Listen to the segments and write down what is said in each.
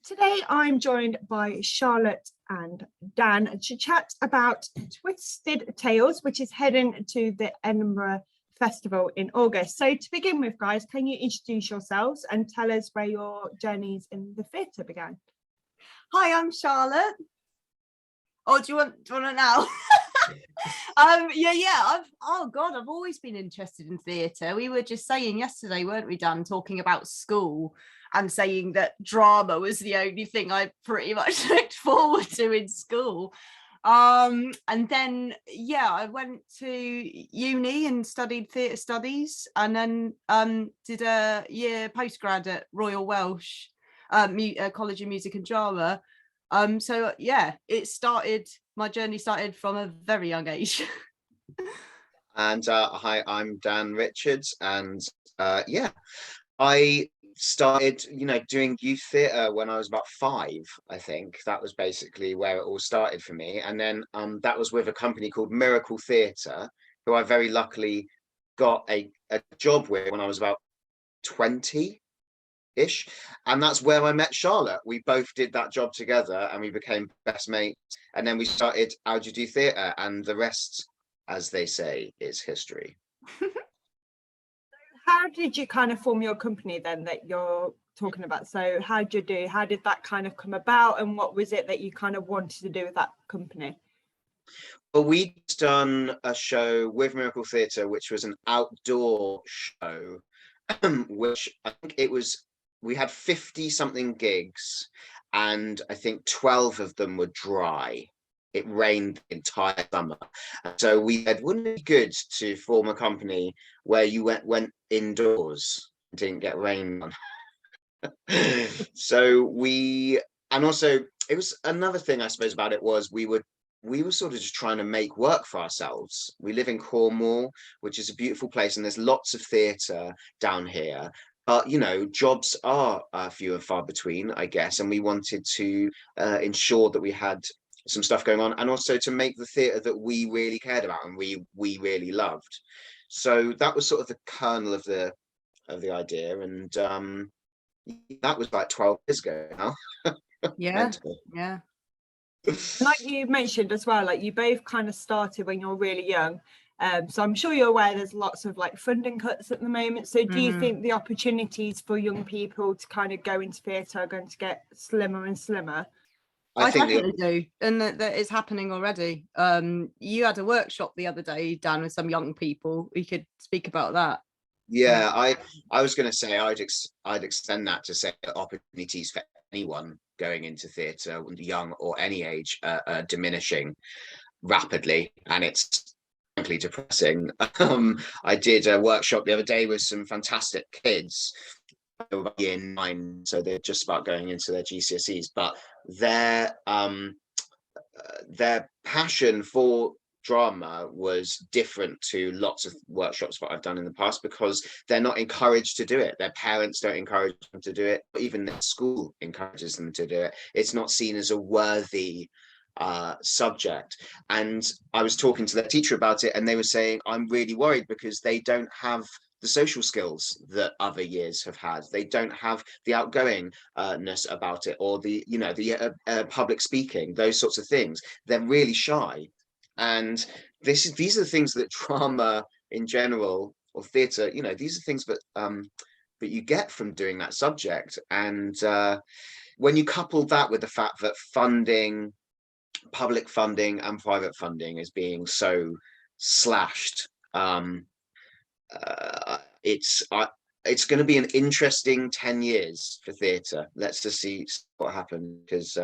Today I'm joined by Charlotte and Dan to chat about Twisted Tales, which is heading to the Edinburgh Festival in August. So to begin with, guys, can you introduce yourselves and tell us where your journeys in the theatre began? Hi, I'm Charlotte. Oh, do you want to know? I've always been interested in theatre. We were just saying yesterday, weren't we, Dan, talking about school and saying that drama was the only thing I pretty much looked forward to in school. And then I went to uni and studied theatre studies, and then did a year postgrad at Royal Welsh College of Music and Drama. My journey started from a very young age. And hi, I'm Dan Richards, and I started, doing youth theatre when I was about 5. I think that was basically where it all started for me. And then that was with a company called Miracle Theatre, who I very luckily got a job with when I was about 20-ish, and that's where I met Charlotte. We both did that job together and we became best mates, and then we started Owdyado Theatre, and the rest, as they say, is history. How did you kind of form your company then that you're talking about? So how did that kind of come about, and what was it that you kind of wanted to do with that company? Well, we'd done a show with Miracle Theatre, which was an outdoor show, which I think we had 50 something gigs, and I think 12 of them were dry. It rained the entire summer. So we said, wouldn't it be good to form a company where you went indoors and didn't get rain on? And also it was another thing, I suppose, about it was we were sort of just trying to make work for ourselves. We live in Cornwall, which is a beautiful place, and there's lots of theatre down here. But, jobs are few and far between, I guess. And we wanted to ensure that we had some stuff going on, and also to make the theatre that we really cared about and we really loved. So that was sort of the kernel of the idea, and that was like 12 years ago now. Yeah. Like you mentioned as well, like you both kind of started when you're really young, so I'm sure you're aware there's lots of like funding cuts at the moment. So do you think the opportunities for young people to kind of go into theatre are going to get slimmer and slimmer? I definitely do, and that it's happening already. You had a workshop the other day, Dan, with some young people. We could speak about that. Yeah, I was going to say I'd extend that to say that opportunities for anyone going into theatre, young or any age, are diminishing rapidly, and it's frankly depressing. I did a workshop the other day with some fantastic kids, year 9, so they're just about going into their GCSEs, but their passion for drama was different to lots of workshops that I've done in the past, because they're not encouraged to do it. Their parents don't encourage them to do it, even their school encourages them to do it. It's not seen as a worthy subject. And I was talking to their teacher about it, and they were saying, I'm really worried because they don't have the social skills that other years have had. They don't have the outgoingness about it, or the public speaking, those sorts of things. They're really shy, and these are the things that drama in general, or theatre, these are things that you get from doing that subject. And when you couple that with the fact that public funding and private funding is being so slashed, it's going to be an interesting 10 years for theatre. Let's just see what happens, because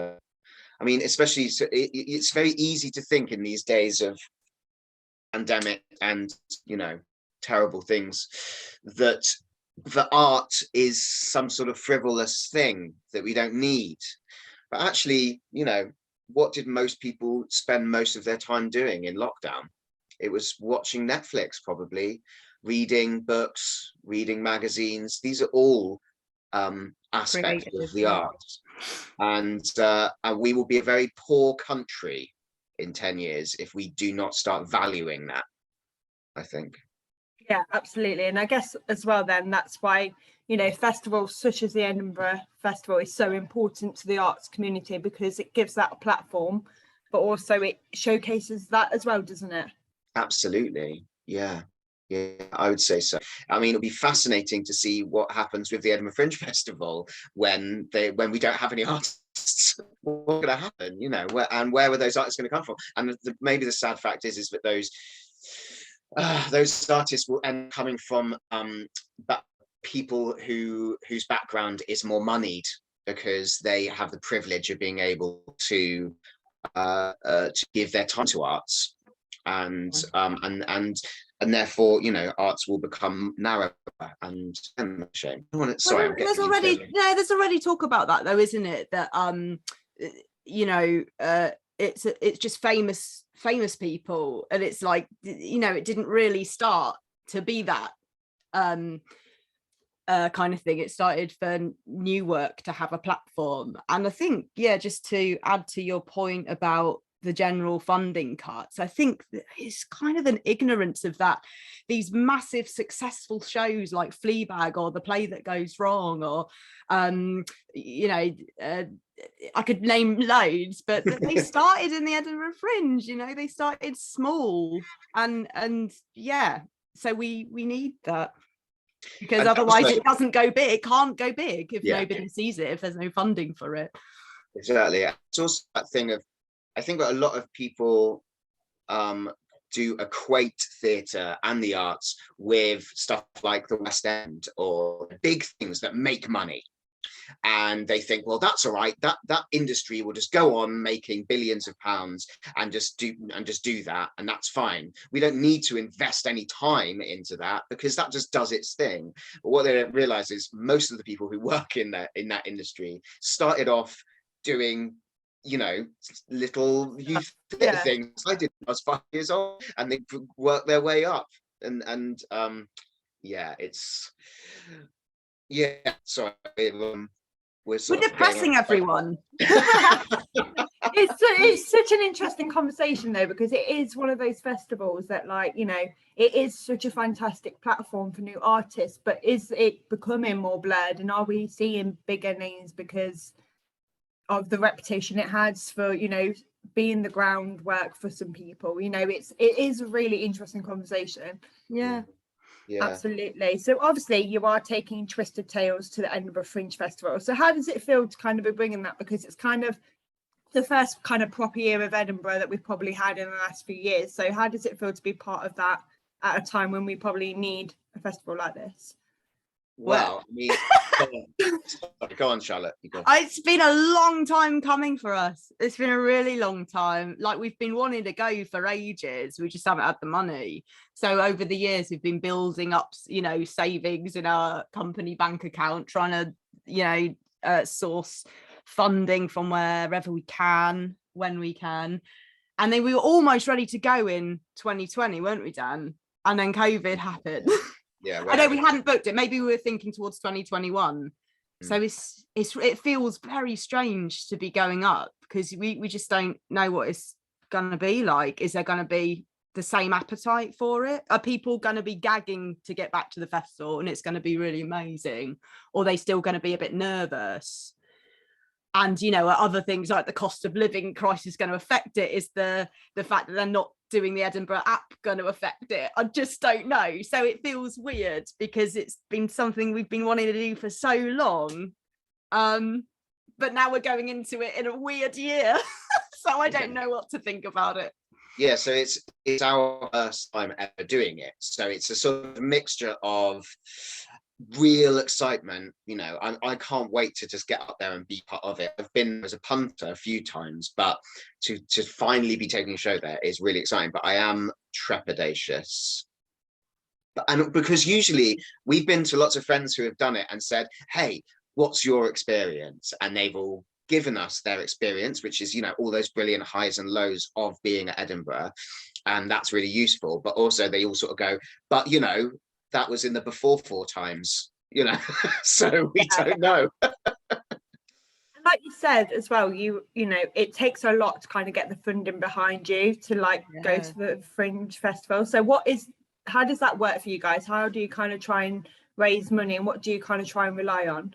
especially it's very easy to think in these days of pandemic and terrible things that the art is some sort of frivolous thing that we don't need. But actually, what did most people spend most of their time doing in lockdown? It was watching Netflix, probably, reading books, reading magazines. These are all aspects of the arts. And we will be a very poor country in 10 years if we do not start valuing that, I think. Yeah, absolutely. And I guess as well, then that's why you know, festivals such as the Edinburgh Festival is so important to the arts community because it gives that a platform, but also it showcases that as well, doesn't it? Absolutely. Yeah, I would say so. I mean, it'll be fascinating to see what happens with the Edinburgh Fringe Festival when we don't have any artists. What's going to happen, you know, where are those artists going to come from? And maybe the sad fact is that those artists will end up coming from but people whose background is more moneyed, because they have the privilege of being able to give their time to arts, and therefore, you know, arts will become narrower, and shame. Sorry, there's already talk about that though, isn't it? That you know, it's just famous people, and it's like, you know, it didn't really start to be that kind of thing. It started for new work to have a platform. And I think, yeah, just to add to your point about the general funding cuts, I think it's kind of an ignorance of that. These massive successful shows like Fleabag or The Play That Goes Wrong, or you know, I could name loads, but they started in the Edinburgh Fringe, you know, they started small, and yeah, so we need that, because otherwise it doesn't go big. It can't go big if nobody sees it, if there's no funding for it. Exactly. It's also that thing of, I think that a lot of people do equate theatre and the arts with stuff like the West End or big things that make money. And they think, well, that's all right, that industry will just go on making billions of pounds and just do that, and that's fine. We don't need to invest any time into that because that just does its thing. But what they don't realize is most of the people who work in that industry started off doing, you know, little youth things. I did when I was 5 years old, and they worked their way up, and yeah, it's sorry, we're depressing everyone. It's such an interesting conversation though, because it is one of those festivals that, like, you know, it is such a fantastic platform for new artists, but is it becoming more blurred, and are we seeing bigger names because of the reputation it has for, you know, being the groundwork for some people? You know, it is a really interesting conversation. Yeah. Absolutely. So obviously you are taking Twisted Tales to the Edinburgh Fringe Festival. So how does it feel to kind of be bringing that, because it's kind of the first kind of proper year of Edinburgh that we've probably had in the last few years? So how does it feel to be part of that at a time when we probably need a festival like this? Well, I mean, go on, Charlotte. It's been a long time coming for us. It's been a really long time. Like, we've been wanting to go for ages. We just haven't had the money. So over the years, we've been building up, you know, savings in our company bank account, trying to, you know, source funding from wherever we can, when we can. And then we were almost ready to go in 2020, weren't we, Dan? And then COVID happened. Yeah, I know we hadn't booked it. Maybe we were thinking towards 2021. So it feels very strange to be going up, because we just don't know what it's going to be like. Is there going to be the same appetite for it? Are people going to be gagging to get back to the festival and it's going to be really amazing? Or are they still going to be a bit nervous? And, you know, other things like the cost of living crisis going to affect it? Is the fact that they're not doing the Edinburgh app going to affect it? I just don't know. So it feels weird, because it's been something we've been wanting to do for so long. But now we're going into it in a weird year. So I don't know what to think about it. Yeah, so it's our first time ever doing it. So it's a sort of mixture of real excitement, you know. I can't wait to just get up there and be part of it. I've been as a punter a few times, but to finally be taking a show there is really exciting. But I am trepidatious, and because usually we've been to lots of friends who have done it and said, hey, what's your experience? And they've all given us their experience, which is, you know, all those brilliant highs and lows of being at Edinburgh, and that's really useful. But also they all sort of go, but, you know, that was in the before 4 times, you know. So we don't know. Like you said as well, you know, it takes a lot to kind of get the funding behind you to go to the Fringe Festival. So how does that work for you guys? How do you kind of try and raise money, and what do you kind of try and rely on?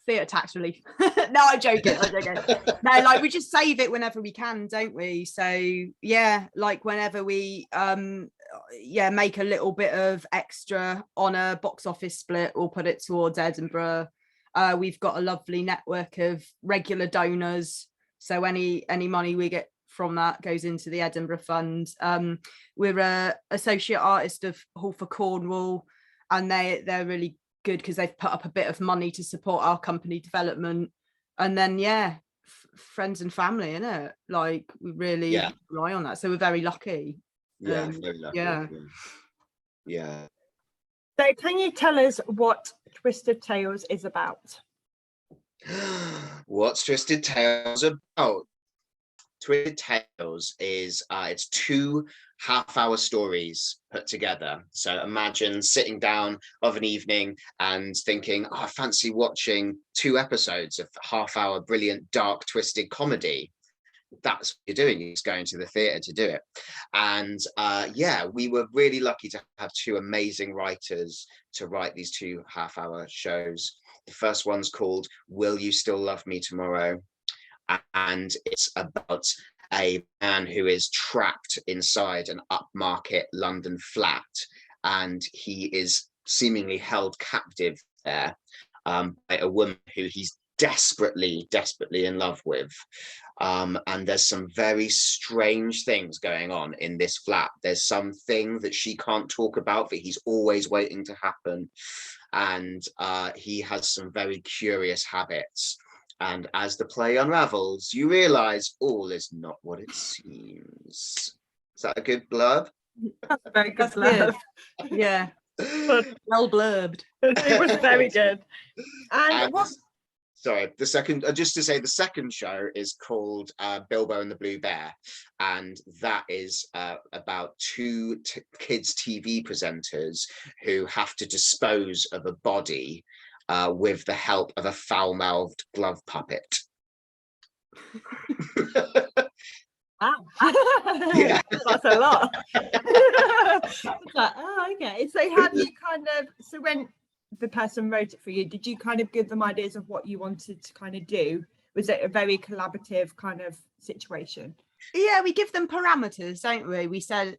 Theatre tax relief. No, I'm joking. No, like we just save it whenever we can, don't we? So yeah, like whenever we make a little bit of extra on a box office split, we'll put it towards Edinburgh. We've got a lovely network of regular donors, so any money we get from that goes into the Edinburgh Fund. We're a associate artist of 𝗘𝗺𝗶𝗹, and they're really good because they've put up a bit of money to support our company development. And then friends and family, innit? Like we really rely on that, so we're very lucky. Very lucky. Yeah. So can you tell us what Twisted Tales is about? What's Twisted Tales about? Twisted Tales is it's 2 half-hour stories put together. So imagine sitting down of an evening and thinking, I fancy watching 2 episodes of half-hour brilliant, dark, twisted comedy. That's what you're doing. You're just going to the theatre to do it. And we were really lucky to have 2 amazing writers to write these 2 half-hour shows. The first one's called Will You Still Love Me Tomorrow? And it's about a man who is trapped inside an upmarket London flat, and he is seemingly held captive there by a woman who he's desperately in love with. And there's some very strange things going on in this flat. There's something that she can't talk about that he's always waiting to happen. And he has some very curious habits. And as the play unravels, you realise all is not what it seems. Is that a good blurb? That's a very good blurb. Yeah. Well blurbed. It was very good. And what? Sorry, the second, just to say, the second show is called 𝗘𝗺𝗹 and the Blue Bear, and that is about 2 kids TV presenters who have to dispose of a body with the help of a foul-mouthed glove puppet. Wow. Yeah. That's a lot. It's like, oh, okay. So have you so when the person wrote it for you, did you kind of give them ideas of what you wanted to kind of do? Was it a very collaborative kind of situation? Yeah, we give them parameters, don't we? We say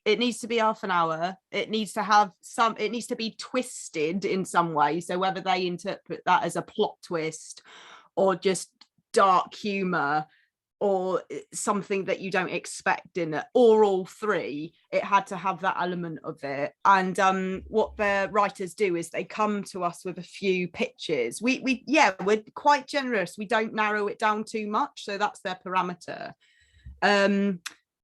it needs to be half an hour. It needs to be twisted in some way. So whether they interpret that as a plot twist or just dark humor or something that you don't expect in it, or all 3, it had to have that element of it. And what the writers do is they come to us with a few pitches. We're quite generous. We don't narrow it down too much, so that's their parameter. And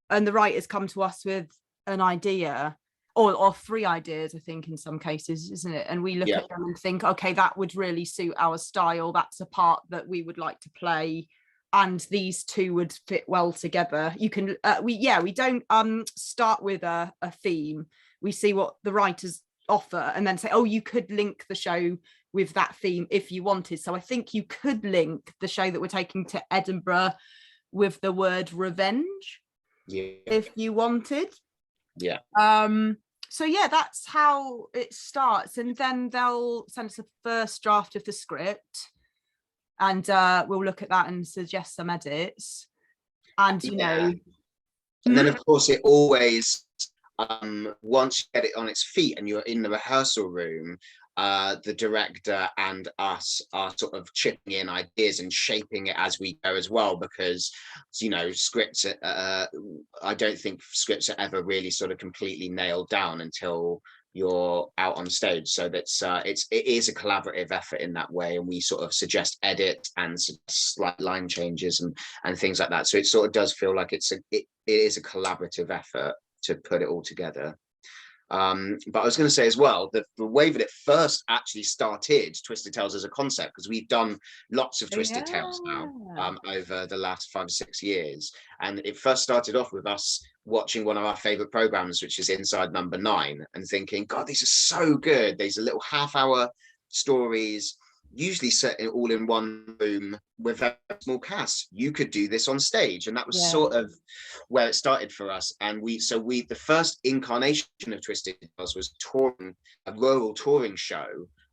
the writers come to us with an idea or 3 ideas, I think, in some cases, isn't it? And we look at them and think, okay, that would really suit our style. That's a part that we would like to play, and these 2 would fit well together. You can we don't start with a theme. We see what the writers offer and then say, oh, you could link the show with that theme if you wanted. So I think you could link the show that we're taking to Edinburgh with the word revenge, if you wanted. So that's how it starts, and then they'll send us a first draft of the script, and we'll look at that and suggest some edits. And and then of course it always once you get it on its feet and you're in the rehearsal room, the director and us are sort of chipping in ideas and shaping it as we go as well, because scripts I don't think scripts are ever really sort of completely nailed down until you're out on stage. So that's it is a collaborative effort in that way, and we sort of suggest edit and slight line changes and things like that. So it sort of does feel like it is a collaborative effort to put it all together. But I was going to say as well that the way that it first actually started Twisted Tales as a concept, because we've done lots of Twisted Tales now over the last 5 or 6 years, and it first started off with us watching one of our favorite programs, which is Inside Number 9, and thinking, God, these are so good. These are little half-hour stories usually set it all in one room with a small cast. You could do this on stage, and that was sort of where it started for us. And the first incarnation of Twisted Tales was a rural touring show,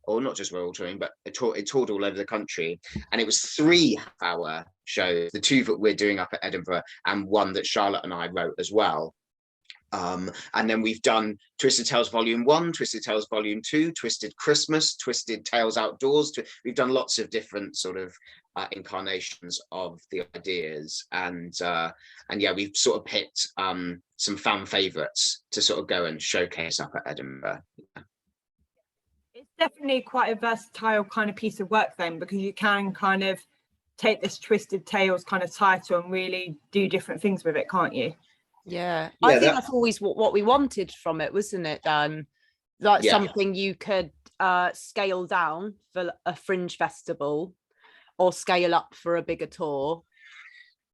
or not just rural touring, but it toured all over the country. And it was 3 half-hour shows, the 2 that we're doing up at Edinburgh, and 1 that Charlotte and I wrote as well. And then we've done Twisted Tales Volume 1, Twisted Tales Volume 2, Twisted Christmas, Twisted Tales Outdoors. We've done lots of different sort of incarnations of the ideas, and yeah, we've sort of picked some fan favourites to sort of go and showcase up at Edinburgh. It's definitely quite a versatile kind of piece of work then, because you can kind of take this Twisted Tales kind of title and really do different things with it, can't you? Yeah, I think that's always what we wanted from it, wasn't it, Dan? Like something you could scale down for a fringe festival or scale up for a bigger tour.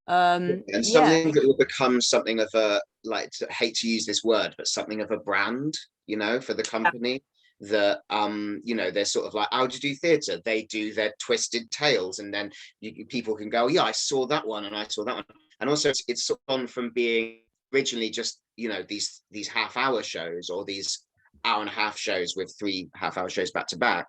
And something that will become something of a, like, I hate to use this word, but something of a brand, you know, for the company. That you know, they're sort of like Owdyado Theatre, they do their Twisted Tales, and then people can go, yeah, I saw that one and I saw that one. And also it's sort of gone from being originally just, you know, these half-hour shows, or these hour-and-a-half shows with 3 half-hour shows back to back,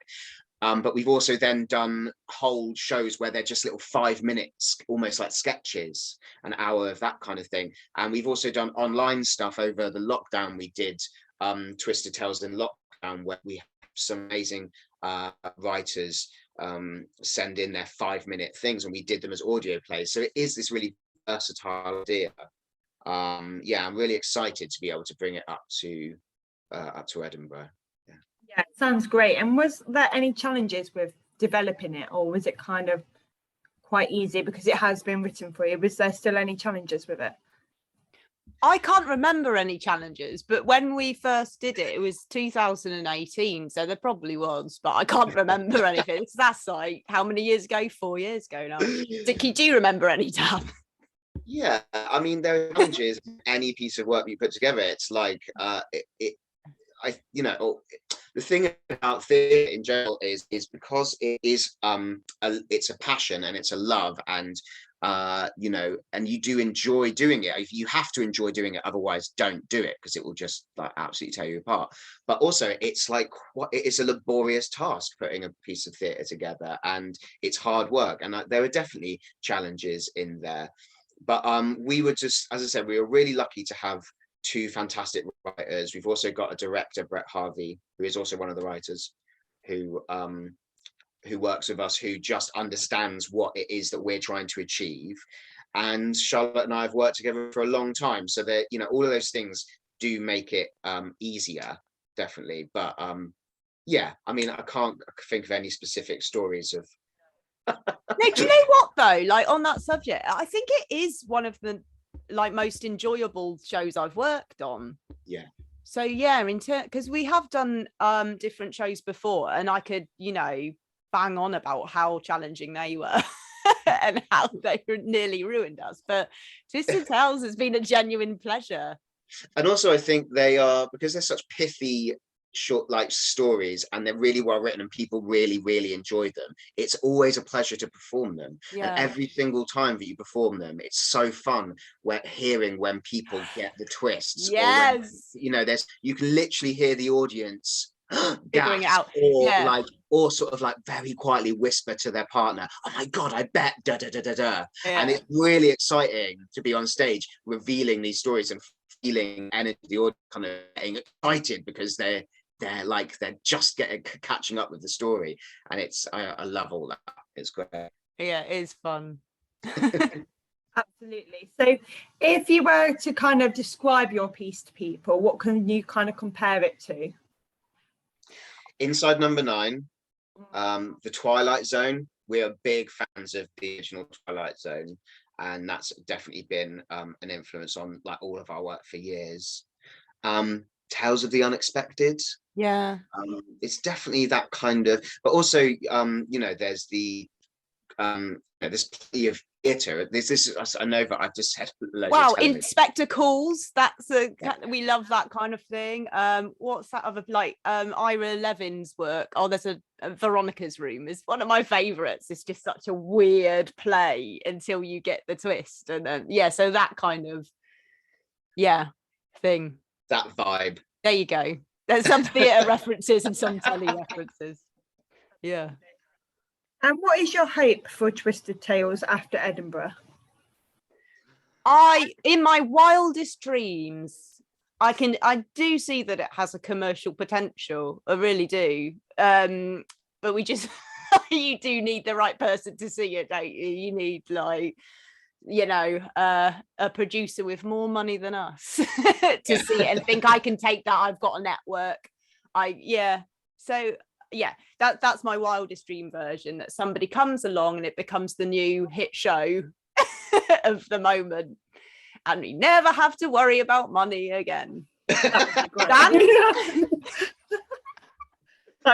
but we've also then done whole shows where they're just little 5 minutes, almost like sketches, an hour of that kind of thing. And we've also done online stuff over the lockdown. We did Twisted Tales in lockdown, where we have some amazing writers send in their 5-minute things, and we did them as audio plays. So it is this really versatile idea. Yeah, I'm really excited to be able to bring it up to Edinburgh. Yeah, it sounds great. And was there any challenges with developing it, or was it kind of quite easy because it has been written for you? Was there still any challenges with it? I can't remember any challenges, but when we first did it, it was 2018, so there probably was, but I can't remember anything. That's like how many years ago? 4 years ago now. Dicky, do you remember any, Dan? Yeah, I mean, there are challenges. Any piece of work you put together, it's like you know, the thing about theatre in general is because it is it's a passion and it's a love, and you know, and you do enjoy doing it. If you have to enjoy doing it, otherwise don't do it, because it will just like absolutely tear you apart. But also it's like, it's a laborious task putting a piece of theatre together, and it's hard work, and there are definitely challenges in there. But we were just, as I said, we were really lucky to have 2 fantastic writers. We've also got a director, 𝗘𝗺, who is also one of the writers, who works with us, who just understands what it is that we're trying to achieve. And Charlotte and I have worked together for a long time, so that, you know, all of those things do make it easier, definitely. But yeah, I mean, I can't think of any specific stories of No, do you know what though? Like, on that subject, I think it is one of the like most enjoyable shows I've worked on. Yeah. So yeah, because we have done different shows before, and I could, you know, bang on about how challenging they were and how they nearly ruined us. But Twisted Tales has been a genuine pleasure. And also I think they are, because they're such pithy short like stories, and they're really well written, and people really enjoy them, it's always a pleasure to perform them. And every single time that you perform them, it's so fun hearing when people get the twists. Yes, when, you know, you can literally hear the audience figuring it out, or or sort of like very quietly whisper to their partner, oh my god, I bet da da da da da. And it's really exciting to be on stage revealing these stories and feeling energy, the audience kind of getting excited because they're just catching up with the story. And I love all that. It's great. Yeah, it is fun. Absolutely. So if you were to kind of describe your piece to people, what can you kind of compare it to? Inside Number 9, the Twilight Zone. We are big fans of the original Twilight Zone, and that's definitely been an influence on like all of our work for years. Tales of the Unexpected. Yeah. It's definitely that kind of, but also you know, there's the there's plenty of theatre. I know that I've just said loads Wow, of television. Inspector Calls, we love that kind of thing. What's that other, like, Ira Levin's work? Oh, there's a Veronica's Room is one of my favorites. It's just such a weird play until you get the twist, and then so that kind of thing, that vibe. There you go. There's some theatre references and some telly references. Yeah. And what is your hope for Twisted Tales after Edinburgh? In my wildest dreams, I do see that it has a commercial potential. I really do. But we just, you do need the right person to see it, don't you? You need, like, a producer with more money than us to see it and think, I can take that. I've got a network. That's my wildest dream version, that somebody comes along and it becomes the new hit show of the moment, and we never have to worry about money again. That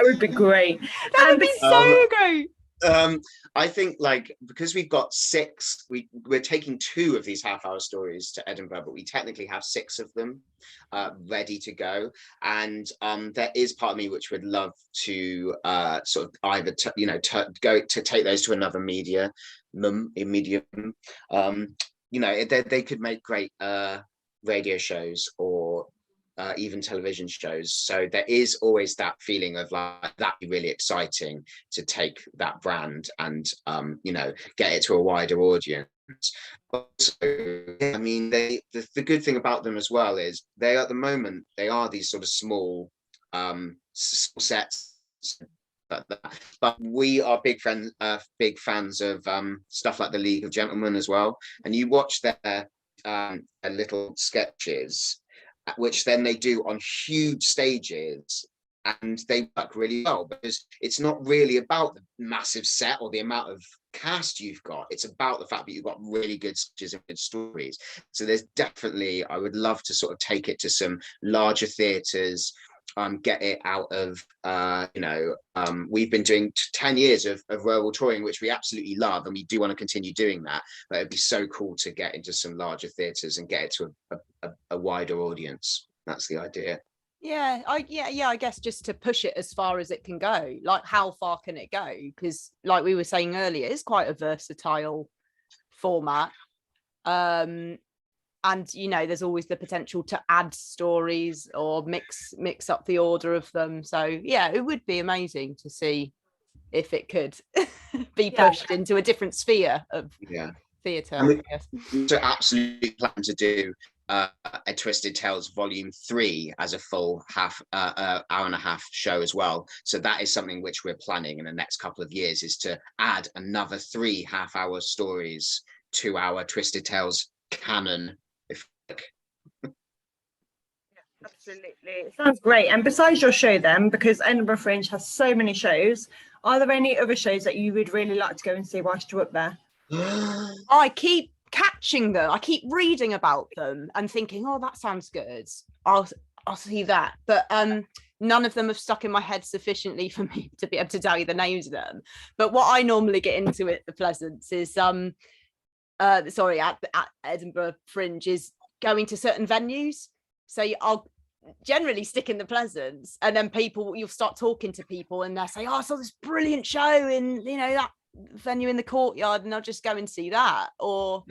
would be great. That would be so great. I think, like, because we've got 6, we're taking 2 of these half-hour stories to Edinburgh, but we technically have 6 of them ready to go. And there is part of me which would love to sort of either go to take those to another medium. They could make great radio shows or even television shows. So there is always that feeling of, like, that'd be really exciting to take that brand and get it to a wider audience. Also, I mean, the good thing about them as well is they, at the moment, they are these sort of small sets. But we are big fans of stuff like the League of Gentlemen as well. And you watch their little sketches, which then they do on huge stages, and they work really well, because it's not really about the massive set or the amount of cast you've got. It's about the fact that you've got really good sketches and good stories. So there's definitely, I would love to sort of take it to some larger theatres, get it out of we've been doing 10 years of rural touring, which we absolutely love, and we do want to continue doing that, but it'd be so cool to get into some larger theatres and get it to a wider audience. That's the idea. I guess just to push it as far as it can go. Like, how far can it go? Because, like we were saying earlier, it's quite a versatile format. And there's always the potential to add stories or mix up the order of them. So it would be amazing to see if it could be pushed into a different sphere of theatre. I mean, to absolutely plan to do a Twisted Tales Volume 3 as a full hour and a half show as well. So that is something which we're planning in the next couple of years, is to add another 3 half-hour stories to our Twisted Tales canon. Absolutely, it sounds great. And besides your show then, because Edinburgh Fringe has so many shows, are there any other shows that you would really like to go and see whilst you're up there? I keep catching them. I keep reading about them and thinking, oh, that sounds good. I'll see that. But none of them have stuck in my head sufficiently for me to be able to tell you the names of them. But what I normally get into at the Pleasance is at Edinburgh Fringe is going to certain venues. So I'll generally stick in the Pleasance, and then you'll start talking to people and they'll say, oh, I saw this brilliant show in that venue in the Courtyard, and I'll just go and see that. Or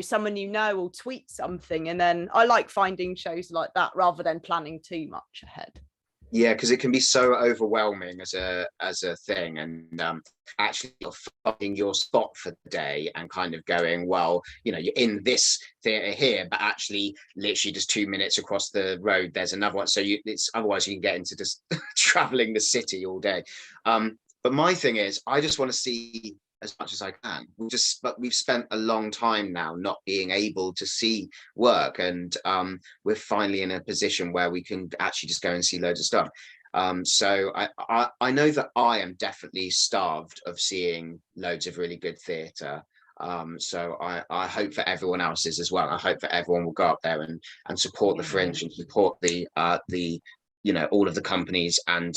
someone will tweet something, and then I like finding shows like that rather than planning too much ahead. Yeah, because it can be so overwhelming as a thing, and actually finding your spot for the day and kind of going, well, you're in this theatre here, but actually literally just 2 minutes across the road there's another one. So otherwise you can get into just traveling the city all day. But my thing is, I just want to see as much as I can. But we've spent a long time now not being able to see work, and we're finally in a position where we can actually just go and see loads of stuff. So I know that I am definitely starved of seeing loads of really good theatre. So I hope for everyone else's as well. I hope that everyone will go up there and support the Fringe and support the all of the companies, and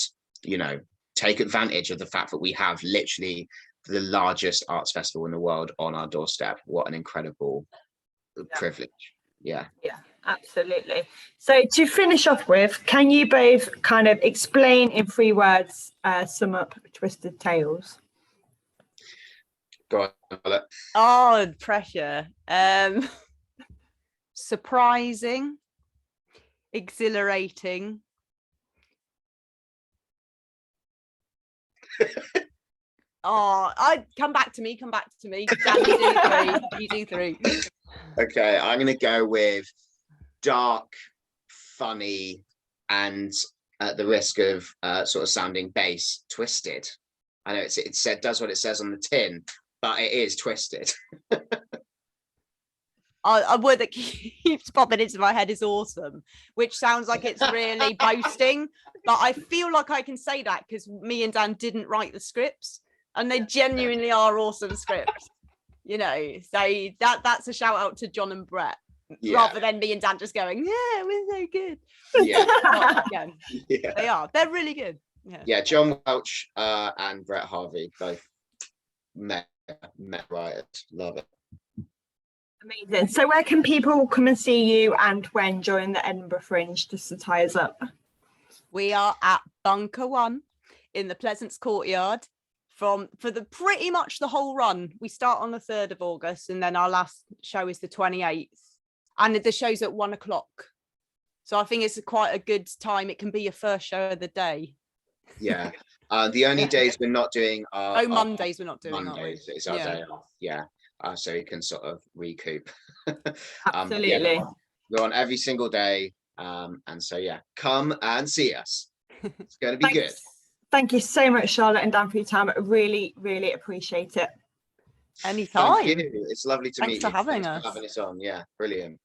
take advantage of the fact that we have literally the largest arts festival in the world on our doorstep. What an incredible privilege. Yeah. Yeah, absolutely. So to finish off with, can you both kind of explain in 3 words, sum up Twisted Tales? Go on, Charlotte. Oh, pressure. Surprising, exhilarating. Oh, come back to me. Dan, you do 3. Okay, I'm going to go with dark, funny, and at the risk of sort of sounding base, twisted. I know it said does what it says on the tin, but it is twisted. A word that keeps popping into my head is awesome, which sounds like it's really boasting, but I feel like I can say that because me and Dan didn't write the scripts, and they genuinely are awesome scripts. You know, so that's a shout out to John and Brett, rather than me and Dan just going, yeah, we're so good. Yeah, they're really good. Yeah, John Welch and Brett Harvey, both met writers. Love it. Amazing. So where can people come and see you, and when during the Edinburgh Fringe, just to tie us up? We are at Bunker 1 in the Pleasance Courtyard for the pretty much the whole run. We start on the 3rd of August, and then our last show is the 28th, and the show's at 1 o'clock. So I think it's quite a good time. It can be your first show of the day. Yeah. The only days we're not doing are Mondays. We're not doing Mondays. It's our day off. Yeah. So you can sort of recoup. Absolutely. We're on every single day. And so, come and see us. It's going to be good. Thank you so much, Charlotte and Dan, for your time. I really, really appreciate it. Anytime. Thank you. It's lovely to meet you. Thanks for having us. us Having us on. Yeah, brilliant.